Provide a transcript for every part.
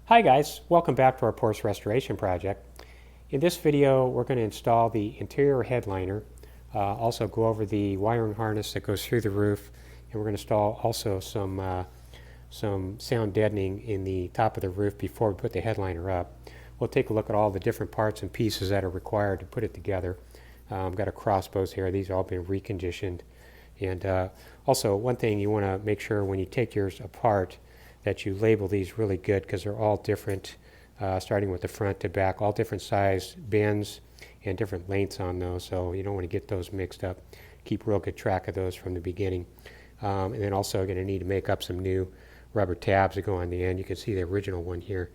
Hi guys, welcome back to our Porsche restoration project. In this video we're going to install the interior headliner, also go over the wiring harness that goes through the roof, and we're going to install also some sound deadening in the top of the roof before we put the headliner up. We'll take a look at all the different parts and pieces that are required to put it together. I've got a crossbows here. These have all been reconditioned. And also one thing you want to make sure when you take yours apart that you label these really good, because they're all different, starting with the front to back, all different size bends and different lengths on those, so you don't want to get those mixed up. Keep real good track of those from the beginning. And then also you're going to need to make up some new rubber tabs that go on the end. You can see the original one here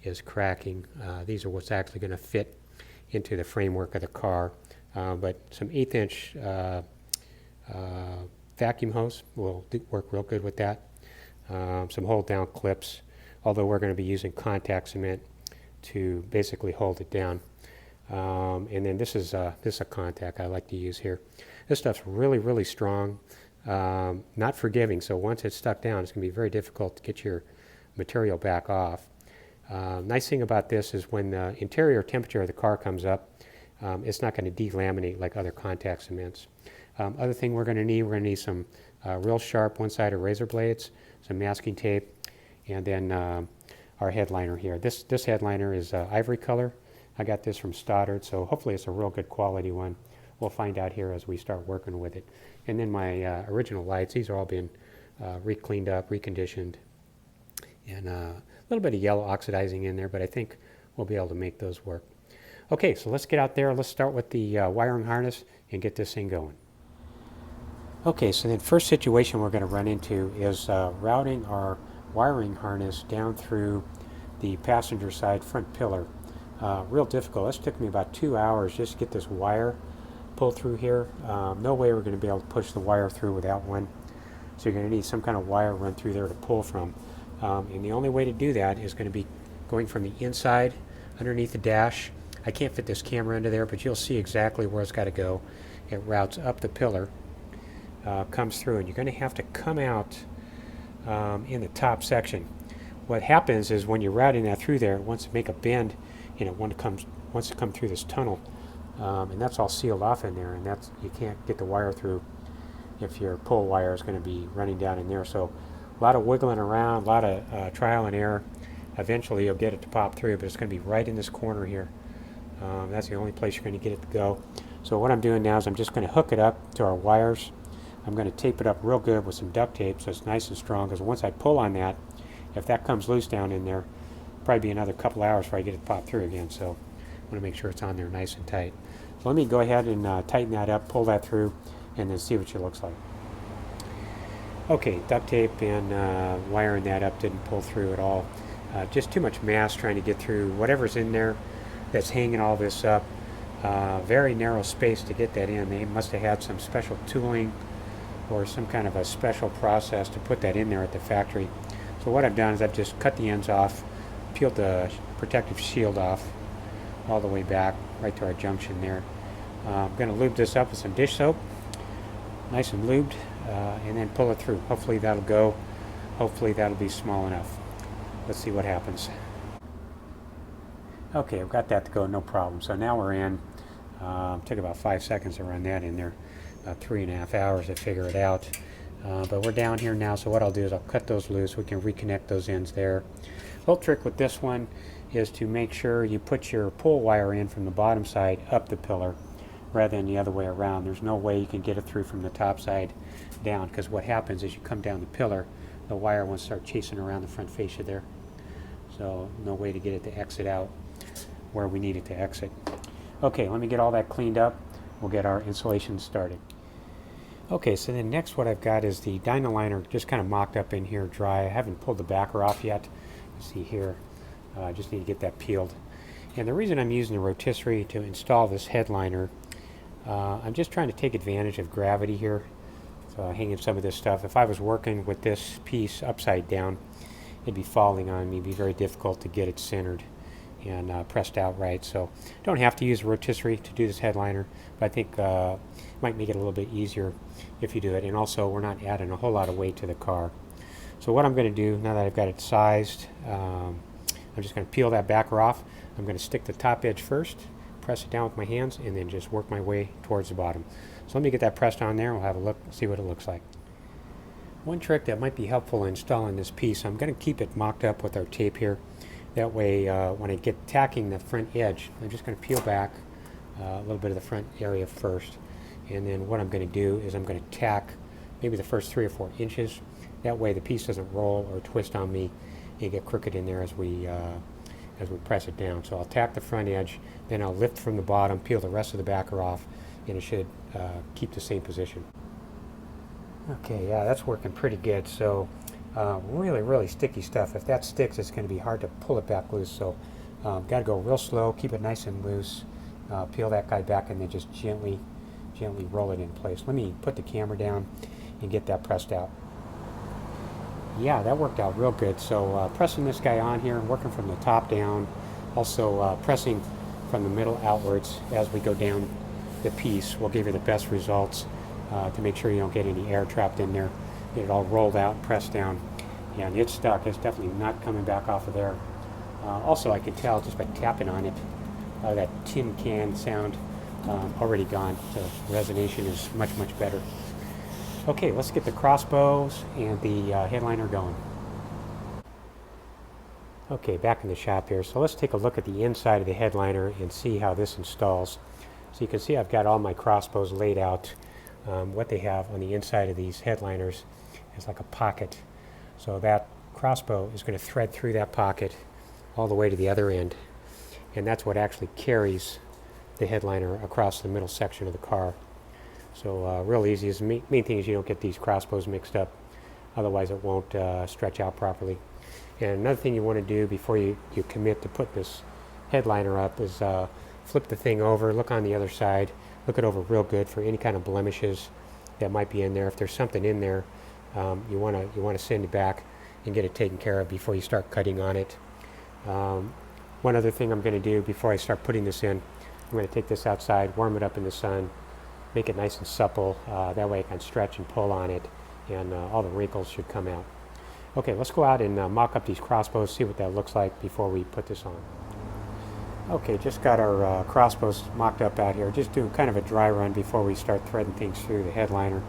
is cracking. These are what's actually going to fit into the framework of the car. But some 1/8 inch vacuum hose will work real good with that. Some hold down clips, although we're going to be using contact cement to basically hold it down. And then this is a contact I like to use here. This stuff's really strong, not forgiving, so once it's stuck down it's going to be very difficult to get your material back off. Nice thing about this is when the interior temperature of the car comes up, it's not going to delaminate like other contact cements. Other thing we're going to need some real sharp one-sided razor blades, some masking tape, and then our headliner here. This headliner is ivory color. I got this from Stoddard, so hopefully it's a real good quality one. We'll find out here as we start working with it. And then my original lights, these are all been re-cleaned up, reconditioned, and a little bit of yellow oxidizing in there, but I think we'll be able to make those work. Okay, so let's get out there. Let's start with the wiring harness and get this thing going. Okay, so the first situation we're going to run into is routing our wiring harness down through the passenger side front pillar. Real difficult. This took me about 2 hours just to get this wire pulled through here. No way we're going to be able to push the wire through without one. So you're going to need some kind of wire run through there to pull from. And the only way to do that is going to be going from the inside underneath the dash. I can't fit this camera into there, but you'll see exactly where it's got to go. It routes up the pillar. Comes through, and you're going to have to come out in the top section. What happens is when you're routing that through there, it wants to make a bend, and it wants to come through this tunnel, and that's all sealed off in there, and you can't get the wire through if your pull wire is going to be running down in there. So a lot of wiggling around, a lot of trial and error. Eventually you'll get it to pop through, but it's going to be right in this corner here. That's the only place you're going to get it to go. So what I'm doing now is I'm just going to hook it up to our wires. I'm going to tape it up real good with some duct tape so it's nice and strong, because once I pull on that, if that comes loose down in there, probably be another couple hours before I get it to pop through again. So I want to make sure it's on there nice and tight. So let me go ahead and tighten that up, pull that through, and then see what it looks like. Okay, duct tape and wiring that up didn't pull through at all. Just too much mass trying to get through whatever's in there that's hanging all this up. Very narrow space to get that in. They must have had some special tooling or some kind of a special process to put that in there at the factory. So what I've done is I've just cut the ends off, peeled the protective shield off all the way back right to our junction there. I'm going to lube this up with some dish soap, nice and lubed, and then pull it through. Hopefully that'll go. Hopefully that'll be small enough. Let's see what happens. Okay, I've got that to go, no problem. So now we're in. Took about 5 seconds to run that in there. About 3.5 hours to figure it out. But we're down here now, so what I'll do is I'll cut those loose. We can reconnect those ends there. The little trick with this one is to make sure you put your pull wire in from the bottom side up the pillar rather than the other way around. There's no way you can get it through from the top side down, because what happens is you come down the pillar, the wire won't start chasing around the front fascia there. So no way to get it to exit out where we need it to exit. Okay, let me get all that cleaned up. We'll get our installation started. Okay, so then next what I've got is the dyno liner just kind of mocked up in here dry. I haven't pulled the backer off yet. You see here, I just need to get that peeled. And the reason I'm using the rotisserie to install this headliner, I'm just trying to take advantage of gravity here. So hanging some of this stuff. If I was working with this piece upside down, it'd be falling on me. It'd be very difficult to get it centered and pressed out right. So don't have to use a rotisserie to do this headliner, but I think it might make it a little bit easier if you do it. And also we're not adding a whole lot of weight to the car. So what I'm going to do now that I've got it sized, I'm just going to peel that backer off. I'm going to stick the top edge first, press it down with my hands, and then just work my way towards the bottom. So let me get that pressed on there. We'll have a look, see what it looks like. One trick that might be helpful in installing this piece, I'm going to keep it mocked up with our tape here. That way, when I get tacking the front edge, I'm just going to peel back a little bit of the front area first. And then what I'm going to do is I'm going to tack maybe the first 3 or 4 inches. That way the piece doesn't roll or twist on me and get crooked in there as we press it down. So I'll tack the front edge, then I'll lift from the bottom, peel the rest of the backer off, and it should keep the same position. Okay, yeah, that's working pretty good. So really sticky stuff. If that sticks, it's going to be hard to pull it back loose. So got to go real slow, keep it nice and loose, peel that guy back, and then just gently roll it in place. Let me put the camera down and get that pressed out. Yeah, that worked out real good. So pressing this guy on here, working from the top down, also pressing from the middle outwards as we go down the piece will give you the best results to make sure you don't get any air trapped in there. Get it all rolled out and pressed down. Yeah, and it's stuck. It's definitely not coming back off of there. Also, I can tell just by tapping on it, that tin can sound already gone. So resonation is much better. Okay, let's get the crossbows and the headliner going. Okay, back in the shop here. So let's take a look at the inside of the headliner and see how this installs. So you can see I've got all my crossbows laid out. What they have on the inside of these headliners is like a pocket. So that crossbow is going to thread through that pocket all the way to the other end. And that's what actually carries the headliner across the middle section of the car. So real easy. The main thing is you don't get these crossbows mixed up. Otherwise it won't stretch out properly. And another thing you want to do before you commit to put this headliner up is flip the thing over, look on the other side, look it over real good for any kind of blemishes that might be in there. If there's something in there, you want to send it back and get it taken care of before you start cutting on it. One other thing I'm going to do before I start putting this in, I'm going to take this outside, warm it up in the sun, make it nice and supple. That way I can stretch and pull on it, and all the wrinkles should come out. Okay, let's go out and mock up these crossbows, see what that looks like before we put this on. Okay, just got our crossbows mocked up out here. Just doing kind of a dry run before we start threading things through the headliner.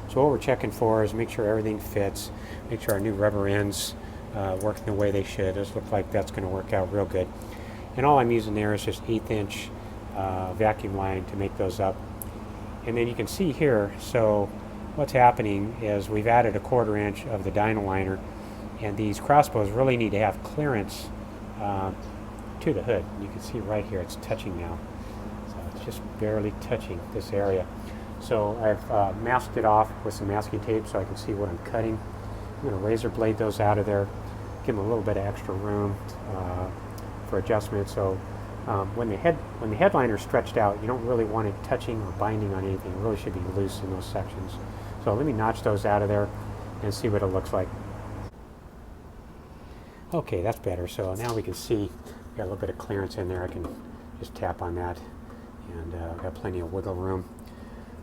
So what we're checking for is make sure everything fits, make sure our new rubber ends work the way they should. Those look like that's going to work out real good. And all I'm using there is just 1/8 inch vacuum line to make those up. And then you can see here, so what's happening is we've added 1/4 inch of the dyno liner, and these crossbows really need to have clearance to the hood. You can see right here it's touching now. So it's just barely touching this area. So I've masked it off with some masking tape so I can see what I'm cutting. I'm going to razor blade those out of there, give them a little bit of extra room for adjustment. So when the headliner is stretched out, you don't really want it touching or binding on anything. It really should be loose in those sections. So let me notch those out of there and see what it looks like. Okay, that's better. So now we can see got a little bit of clearance in there. I can just tap on that, and got plenty of wiggle room.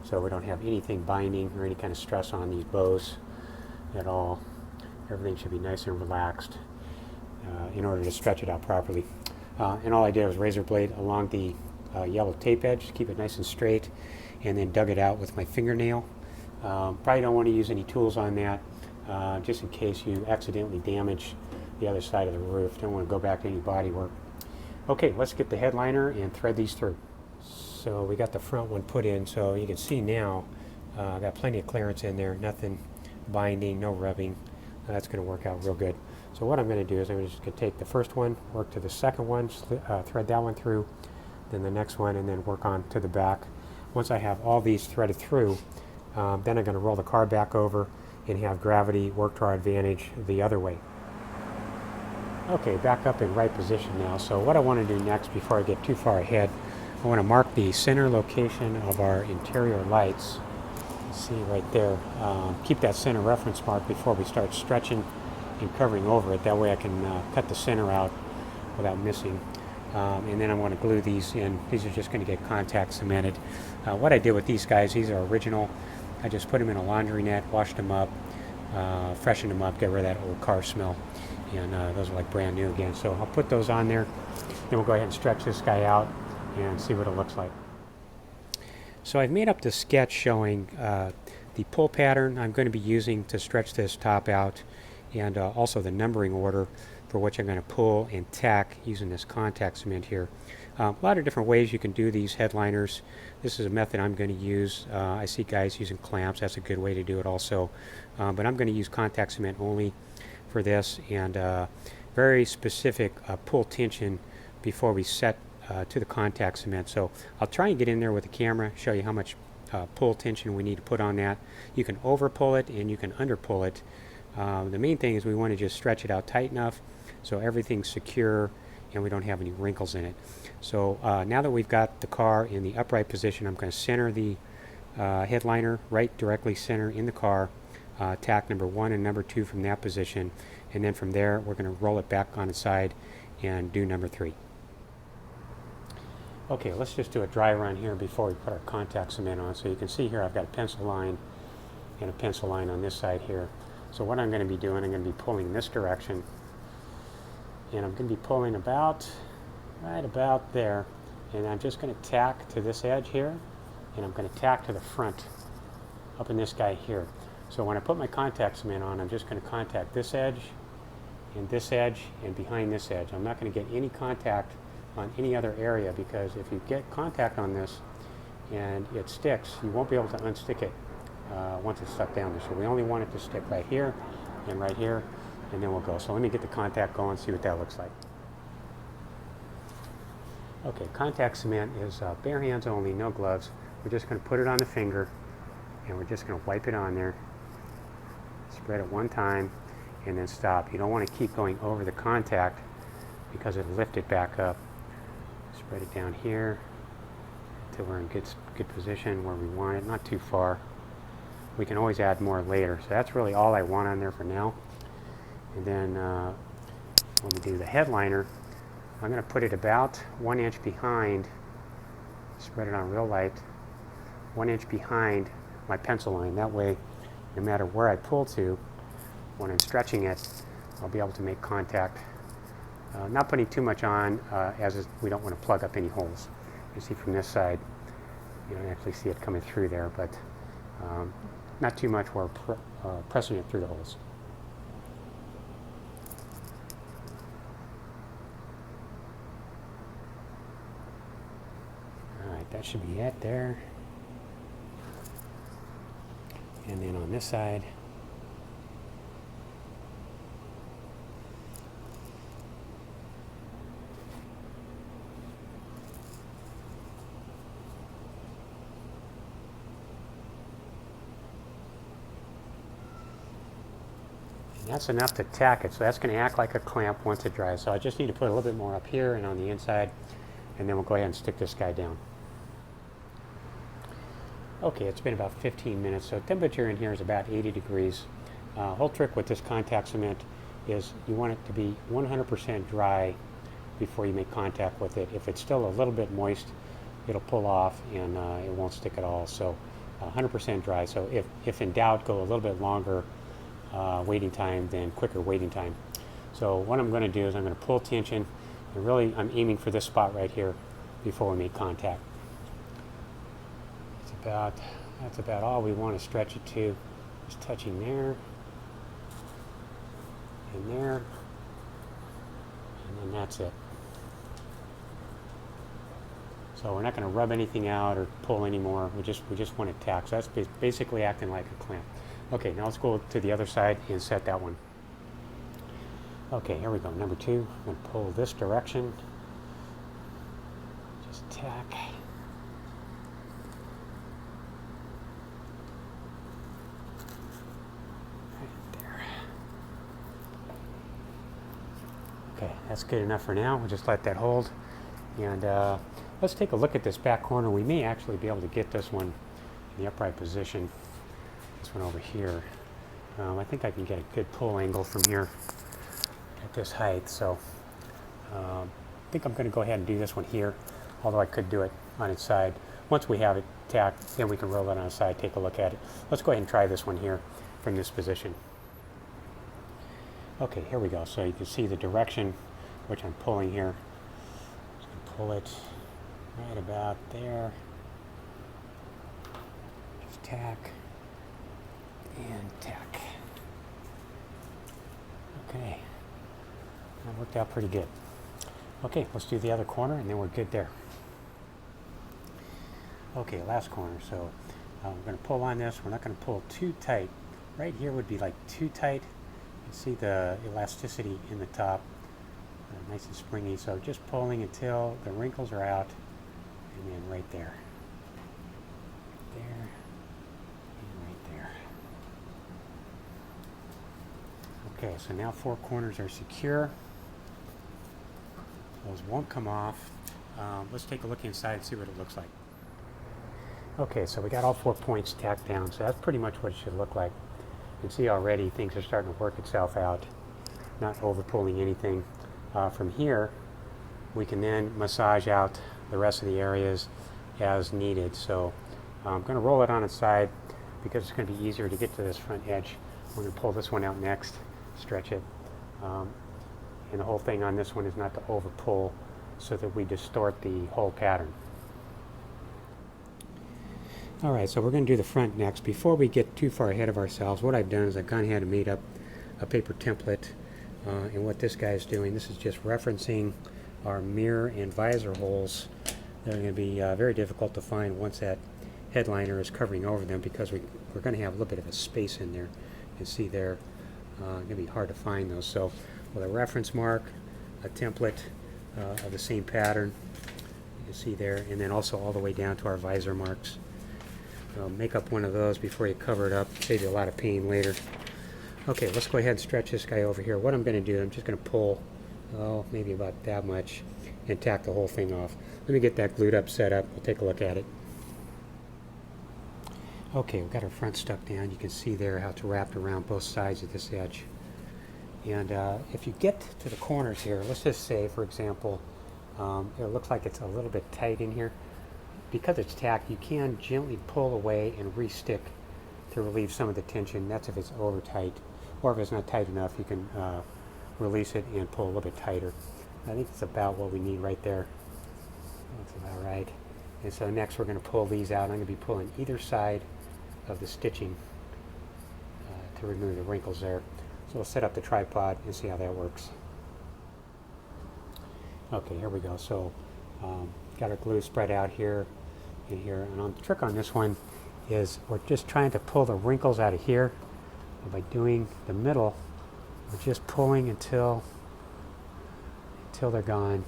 So we don't have anything binding or any kind of stress on these bows at all. Everything should be nice and relaxed in order to stretch it out properly. And all I did was razor blade along the yellow tape edge to keep it nice and straight, and then dug it out with my fingernail. Probably don't want to use any tools on that, just in case you accidentally damage the other side of the roof. Don't want to go back to any body work. Okay, let's get the headliner and thread these through. So we got the front one put in, so you can see now I got plenty of clearance in there, nothing binding, no rubbing. That's going to work out real good. So what I'm going to do is I'm just going to take the first one, work to the second one, thread that one through, then the next one, and then work on to the back. Once I have all these threaded through, then I'm going to roll the car back over and have gravity work to our advantage the other way. Okay, back up in right position now. So what I want to do next before I get too far ahead, I want to mark the center location of our interior lights. See right there. Keep that center reference mark before we start stretching and covering over it. That way I can cut the center out without missing. And then I want to glue these in. These are just going to get contact cemented. What I did with these guys, these are original. I just put them in a laundry net, washed them up, freshened them up, get rid of that old car smell. and those are like brand new again. So I'll put those on there, then we'll go ahead and stretch this guy out and see what it looks like. So I've made up the sketch showing the pull pattern I'm going to be using to stretch this top out, and also the numbering order for which I'm going to pull and tack using this contact cement here. A lot of different ways you can do these headliners. This is a method I'm going to use. I see guys using clamps. That's a good way to do it also. But I'm going to use contact cement only for this, and very specific pull tension before we set to the contact cement. So I'll try and get in there with the camera, show you how much pull tension we need to put on that. You can over pull it and you can under pull it. The main thing is we want to just stretch it out tight enough so everything's secure and we don't have any wrinkles in it. So now that we've got the car in the upright position, I'm going to center the headliner right directly center in the car, tack number 1 and number 2 from that position, and then from there we're going to roll it back on its side and do number 3. Okay, let's just do a dry run here before we put our contact cement on. So you can see here I've got a pencil line and a pencil line on this side here. So what I'm going to be doing, I'm going to be pulling this direction, and I'm going to be pulling right about there, and I'm just going to tack to this edge here, and I'm going to tack to the front up in this guy here. So when I put my contact cement on, I'm just going to contact this edge and behind this edge. I'm not going to get any contact on any other area, because if you get contact on this and it sticks, you won't be able to unstick it once it's stuck down there. So we only want it to stick right here, and then we'll go. So let me get the contact going, see what that looks like. Okay, contact cement is bare hands only, no gloves. We're just going to put it on the finger, and we're just going to wipe it on there. Spread it one time, and then stop. You don't want to keep going over the contact because it'll lift it back up. Spread it down here until we're in good position where we want it, not too far. We can always add more later. So that's really all I want on there for now. And then when we do the headliner, I'm going to put it about 1 inch behind, spread it on real light, 1 inch behind my pencil line. That way, no matter where I pull to, when I'm stretching it, I'll be able to make contact. Not putting too much on, we don't want to plug up any holes. You see from this side, you don't actually see it coming through there, but not too much where we're pressing it through the holes. Alright, that should be it there. And then on this side, that's enough to tack it, so that's going to act like a clamp once it dries. So I just need to put a little bit more up here and on the inside, and then we'll go ahead and stick this guy down. Okay, it's been about 15 minutes, so temperature in here is about 80 degrees. Whole trick with this contact cement is you want it to be 100% dry before you make contact with it. If it's still a little bit moist, it'll pull off and it won't stick at all. So 100% dry. So if in doubt, go a little bit longer waiting time than quicker waiting time. So what I'm going to do is I'm going to pull tension, and really I'm aiming for this spot right here before we make contact. That's about all we want to stretch it to. Just touching there and there, and then that's it. So we're not going to rub anything out or pull anymore. We just want it tacked. So that's basically acting like a clamp. Okay, now let's go to the other side and set that one. Okay, here we go. Number 2, I'm going to pull this direction. Just tack. Right there. Okay, that's good enough for now. We'll just let that hold. And let's take a look at this back corner. We may actually be able to get this one in the upright position. This one over here. I think I can get a good pull angle from here at this height. So I think I'm going to go ahead and do this one here, although I could do it on its side. Once we have it tacked, then we can roll it on its side, take a look at it. Let's go ahead and try this one here from this position. Okay, here we go. So you can see the direction which I'm pulling here. Just gonna pull it right about there. Just tack and tack. Okay, that worked out pretty good. Okay, let's do the other corner and then we're good there. Okay, last corner. So we're going to pull on this. We're not going to pull too tight. Right here would be like too tight. You see the elasticity in the top, nice and springy. So just pulling until the wrinkles are out, and then right there, there, and right there. Okay, so now 4 corners are secure. Those won't come off. Let's take a look inside and see what it looks like. Okay, so we got all 4 points tacked down, so that's pretty much what it should look like. You can see already things are starting to work itself out, not over pulling anything. From here, we can then massage out the rest of the areas as needed. So I'm going to roll it on its side because it's going to be easier to get to this front edge. We're going to pull this one out next, stretch it. And the whole thing on this one is not to over pull so that we distort the whole pattern. Alright, so we're going to do the front next. Before we get too far ahead of ourselves, what I've done is I've gone ahead and made up a paper template. And what this guy is doing, this is just referencing our mirror and visor holes. They're going to be very difficult to find once that headliner is covering over them because we're going to have a little bit of a space in there. You can see there, going to be hard to find those. So with a reference mark, a template of the same pattern, you can see there, and then also all the way down to our visor marks. Make up one of those before you cover it up, save you a lot of pain later. Okay, let's go ahead and stretch this guy over here. What I'm going to do, I'm just going to pull, maybe about that much, and tack the whole thing off. Let me get that glued up, set up. We'll take a look at it. Okay, we've got our front stuck down. You can see there how it's wrapped around both sides of this edge. And if you get to the corners here, let's just say, for example, it looks like it's a little bit tight in here. Because it's tacked, you can gently pull away and re-stick to relieve some of the tension. That's if it's over tight. Or if it's not tight enough, you can release it and pull a little bit tighter. I think it's about what we need right there. That's about right. And so next we're going to pull these out. I'm going to be pulling either side of the stitching to remove the wrinkles there. So we'll set up the tripod and see how that works. Okay, here we go. So got our glue spread out here and here. And the trick on this one is we're just trying to pull the wrinkles out of here. And by doing the middle, we're just pulling until they're gone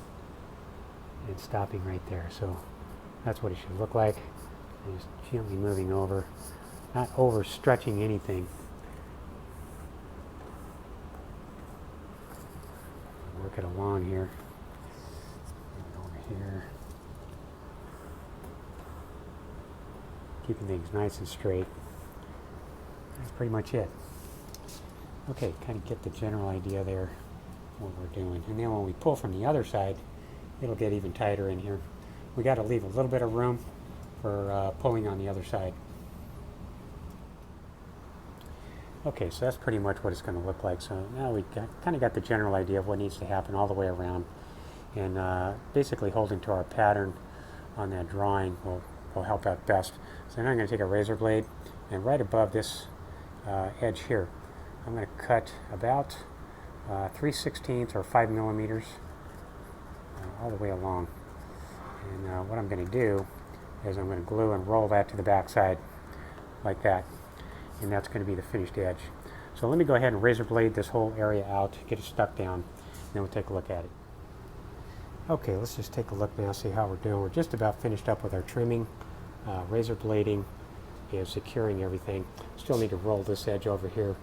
and stopping right there. So that's what it should look like. And just gently moving over, not over stretching anything. Work it along here. Over here. Keeping things nice and straight. That's pretty much it. Okay, kind of get the general idea there what we're doing. And then when we pull from the other side, it'll get even tighter in here. We got to leave a little bit of room for pulling on the other side. Okay, so that's pretty much what it's going to look like. So now we kind of got the general idea of what needs to happen all the way around. And basically holding to our pattern on that drawing will help out best. So now I'm going to take a razor blade, and right above this edge here, I'm going to cut about 3/16 or 5 millimeters all the way along. And what I'm going to do is I'm going to glue and roll that to the back side like that. And that's going to be the finished edge. So let me go ahead and razor blade this whole area out, get it stuck down, and then we'll take a look at it. Okay, let's just take a look now, see how we're doing. We're just about finished up with our trimming, razor blading, and securing everything. Still need to roll this edge over here,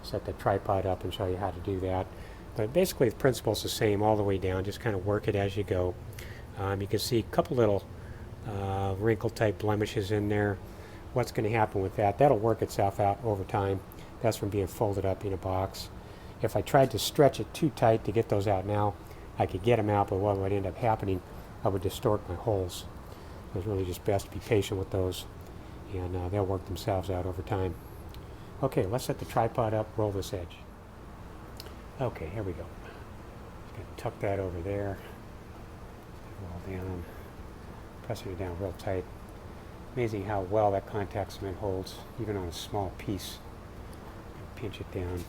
set the tripod up and show you how to do that. But basically the principle's the same all the way down, just kind of work it as you go. You can see a couple little wrinkle type blemishes in there. What's going to happen with that? That'll work itself out over time. That's from being folded up in a box. If I tried to stretch it too tight to get those out now, I could get them out, but what would end up happening, I would distort my holes. So it's really just best to be patient with those, and they'll work themselves out over time. Okay, let's set the tripod up, roll this edge. Okay, here we go. Just going to tuck that over there. Roll down, pressing it down real tight. Amazing how well that contact cement holds, even on a small piece. Pinch it down, and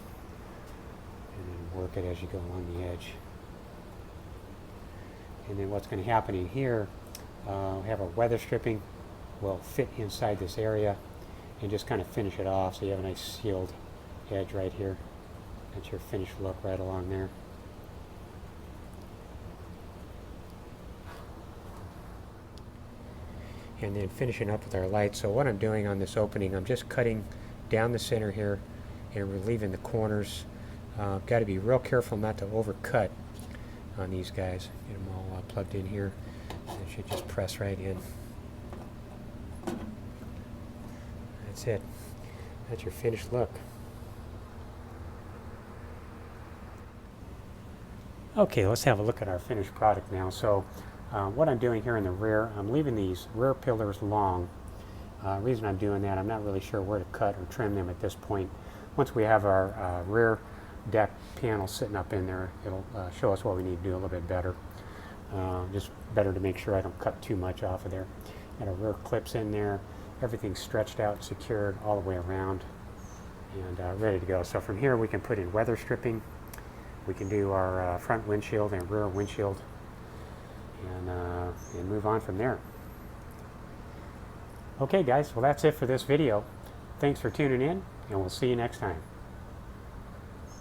then work it as you go along the edge. And then what's going to happen in here, we have our weather stripping will fit inside this area and just kind of finish it off so you have a nice sealed edge right here. That's your finished look right along there. And then finishing up with our light. So what I'm doing on this opening, I'm just cutting down the center here and relieving the corners. Got to be real careful not to overcut on these guys. Get them all plugged in here. It should just press right in. That's it. That's your finished look. Okay, let's have a look at our finished product now. So what I'm doing here in the rear, I'm leaving these rear pillars long. The reason I'm doing that, I'm not really sure where to cut or trim them at this point. Once we have our rear deck panel sitting up in there, it'll show us what we need to do a little bit better. Just better to make sure I don't cut too much off of there. Got our rear clips in there, everything's stretched out, secured all the way around, and ready to go. So from here we can put in weather stripping. We can do our front windshield and rear windshield, and move on from there. Okay guys, well that's it for this video. Thanks for tuning in, and we'll see you next time.